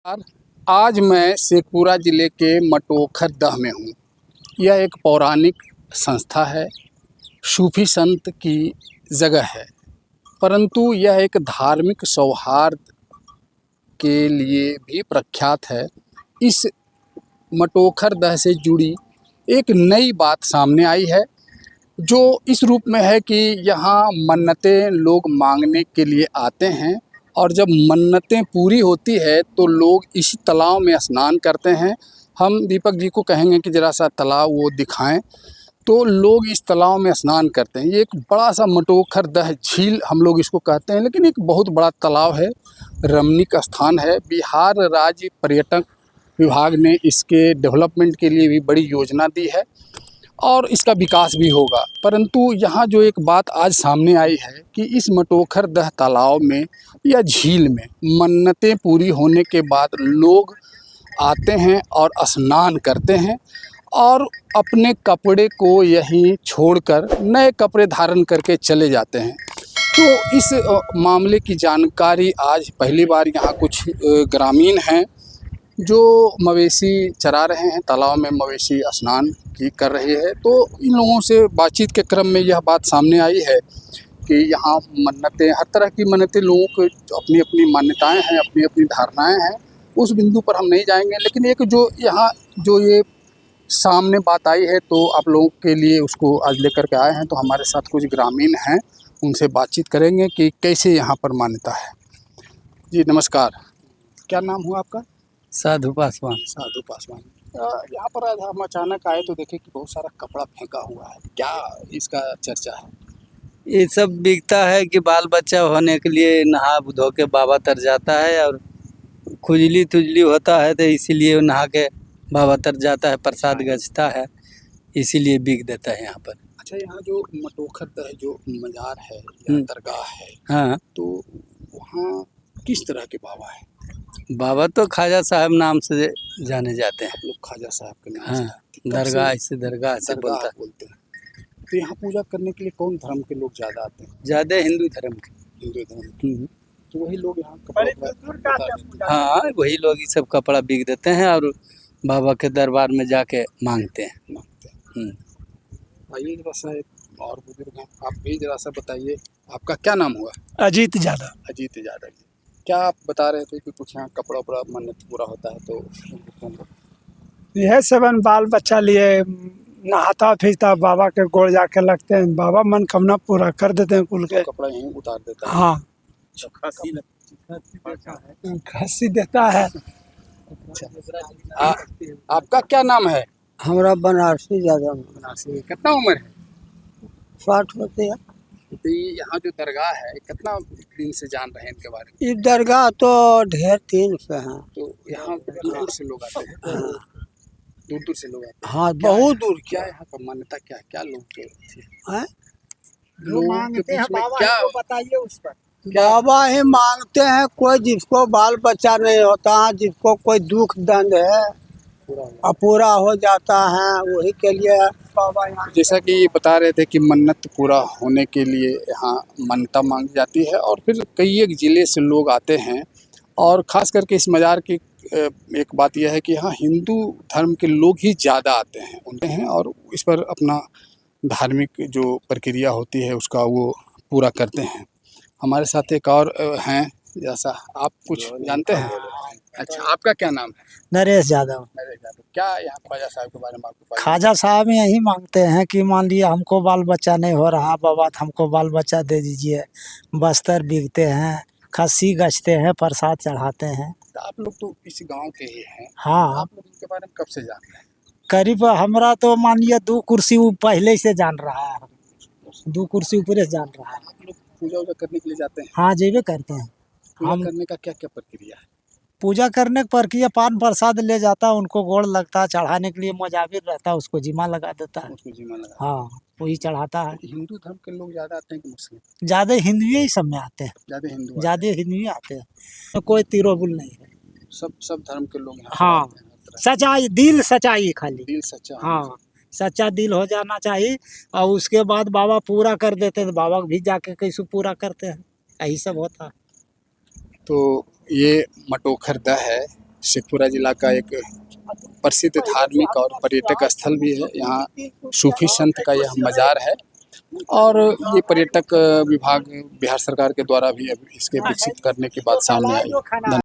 यार, आज मैं शेखपुरा ज़िले के मटोखर दह में हूँ। यह एक पौराणिक संस्था है, सूफी संत की जगह है, परंतु यह एक धार्मिक सौहार्द के लिए भी प्रख्यात है। इस मटोखर दह से जुड़ी एक नई बात सामने आई है, जो इस रूप में है कि यहाँ मन्नतें लोग मांगने के लिए आते हैं और जब मन्नतें पूरी होती है तो लोग इस तालाब में स्नान करते हैं। हम दीपक जी को कहेंगे कि ज़रा सा तालाब वो दिखाएं, तो लोग इस तालाब में स्नान करते हैं। ये एक बड़ा सा मटोखर दह झील हम लोग इसको कहते हैं, लेकिन एक बहुत बड़ा तालाब है, रमणीक स्थान है। बिहार राज्य पर्यटन विभाग ने इसके डेवलपमेंट के लिए भी बड़ी योजना दी है और इसका विकास भी होगा। परंतु यहाँ जो एक बात आज सामने आई है कि इस मटोखर दह तालाब में या झील में मन्नतें पूरी होने के बाद लोग आते हैं और स्नान करते हैं और अपने कपड़े को यहीं छोड़कर नए कपड़े धारण करके चले जाते हैं। तो इस मामले की जानकारी आज पहली बार यहाँ कुछ ग्रामीण हैं जो मवेशी चरा रहे हैं, तालाब में मवेशी स्नान की कर रही है। तो इन लोगों से बातचीत के क्रम में यह बात सामने आई है कि यहाँ मन्नतें, हर तरह की मन्नतें, लोगों को अपनी अपनी मान्यताएं हैं, अपनी अपनी धारणाएं हैं। उस बिंदु पर हम नहीं जाएंगे, लेकिन एक जो यहाँ जो ये सामने बात आई है तो आप लोगों के लिए उसको आज लेकर के आए हैं। तो हमारे साथ कुछ ग्रामीण हैं, उनसे बातचीत करेंगे कि कैसे यहाँ पर मान्यता है। जी नमस्कार, क्या नाम हुआ आपका? साधु पासवान। साधु पासवान। यहाँ पर आज हम अचानक आए तो देखे कि बहुत सारा कपड़ा फेंका हुआ है, क्या इसका चर्चा है? ये सब बिकता है कि बाल बच्चा होने के लिए नहा धो के बाबा तर जाता है और खुजली तुजली होता है तो इसीलिए नहा के बाबा तर जाता है, प्रसाद गजता है, इसीलिए बिक देता है यहाँ पर। अच्छा, यहाँ जो मटोखर दह जो मजार है या दरगाह है, हाँ, तो वहाँ किस तरह के बाबा है? बाबा तो ख्वाजा साहब नाम से जाने जाते हैं। लोग ख्वाजा साहब के नाम हाँ, से दरगाह से दरगाह से दरगाह बोलते हैं। तो यहाँ पूजा करने के लिए कौन धर्म के लोग ज़्यादा आते हैं? ज़्यादा हिंदू धर्म के। हिंदू धर्म के। तो वही लोग यहाँ कपड़ा, हाँ, वही लोग ये सब कपड़ा बिक देते हैं और बाबा के दरबार में जाके मांगते हैं। आइए जरा सा, एक और बुजुर्ग हैं, आप भी जरा सा बताइए, आपका क्या नाम हुआ? अजीत यादव। अजीत यादव जी, क्या आप बता रहे थे कि कुछ यहाँ कपड़ा उपड़ा मन्नत पूरा होता है तो यह सबन बाल बच्चा लिए नहाता फिरता बाबा के गोड़ जाके लगते हैं, बाबा मनोकामना पूरा कर देते हैं कुल के। कपड़ा यहीं उतार देता है? हाँ, खस्सी देता है। आपका क्या नाम है? हमरा बनारसी यादव। बनारसी। कितना उम्र है? 60 होते हैं। तो ये यहाँ जो दरगाह है, कितना दिन से जान रहे हैं इनके बारे में? ये दरगाह तो ढेर दिन से हैं। तो यहाँ दूर दूर से लोग आते हैं? दूर दूर से लोग आते हैं? हाँ, बहुत दूर। क्या यहाँ का मान्यता, क्या क्या लोग के हैं? लोगों के बीच में क्या बताइए उस पर। बाबा ही मांगते हैं, कोई जिसको बाल बच्चा नहीं होता है, जिसको कोई दुख दर्द है पूरा हो जाता है, वही के लिए बाबा यहाँ। जैसा कि ये बता रहे थे कि मन्नत पूरा होने के लिए यहाँ मान्यता मांगी जाती है और फिर कई एक ज़िले से लोग आते हैं। और ख़ास करके इस मज़ार की एक बात यह है कि यहाँ हिंदू धर्म के लोग ही ज़्यादा आते हैं, उनके हैं और इस पर अपना धार्मिक जो प्रक्रिया होती है उसका वो पूरा करते हैं। हमारे साथ एक और हैं, जैसा आप कुछ जानते हैं? अच्छा, आपका क्या नाम है? नरेश यादव। नरेश यादव। क्या यहाँ ख्वाजा साहब के बारे में आपको पता है? ख्वाजा साहब यही मांगते हैं कि मान लिया हमको बाल बच्चा नहीं हो रहा, बाबा हमको बाल बच्चा दे दीजिए। बस्तर बिकते हैं, खस्सी गचते हैं, प्रसाद चढ़ाते हैं। तो आप लोग तो इस गांव के ही हैं। हाँ, आप लोग इनके बारे में कब से जान रहे हैं? करीब हमरा तो मान लिया 2 कुर्सी पहले से जान रहा है, 2 कुर्सी ऊपर से जान रहा है। आप लोग पूजा वूजा करने के लिए जाते हैं? हाँ, जेबे करते हैं। पूजा हम करने का क्या क्या प्रक्रिया है? पूजा करने की प्रक्रिया, पान प्रसाद ले जाता, उनको गोड़ लगता, चढ़ाने के लिए मुजाविर रहता, उसको जिमा लगा देता है। उसको जीमा लगा। हाँ, वही चढ़ाता है। हिंदू धर्म के लोग ज़्यादा आते हैं कि मुस्लिम? ज्यादा हिंदू ही सब में आते हैं, ज़्यादा हिंदू आते ज्यादा हिंदू ही आते हैं, तो कोई तिरोबुल नहीं है। हैं। सब धर्म के लोग यहाँ पर हाँ, आते हैं, हर तरह सच्चाई, दिल सच्चाई खाली। दिल सच्चा होना हाँ, सच्चा दिल हो जाना चाहिए और उसके बाद बाबा पूरा कर देते हैं, तो बाबा भी जाके कैसे पूरा करते हैं, यही सब होता है। चाहिए। तो ये मटोखर दह है, शेखपुरा जिला का एक प्रसिद्ध धार्मिक और पर्यटक स्थल भी है। यहाँ सूफी संत का यह मज़ार है और ये पर्यटक विभाग बिहार सरकार के द्वारा भी अब इसके विकसित करने की बात सामने आई।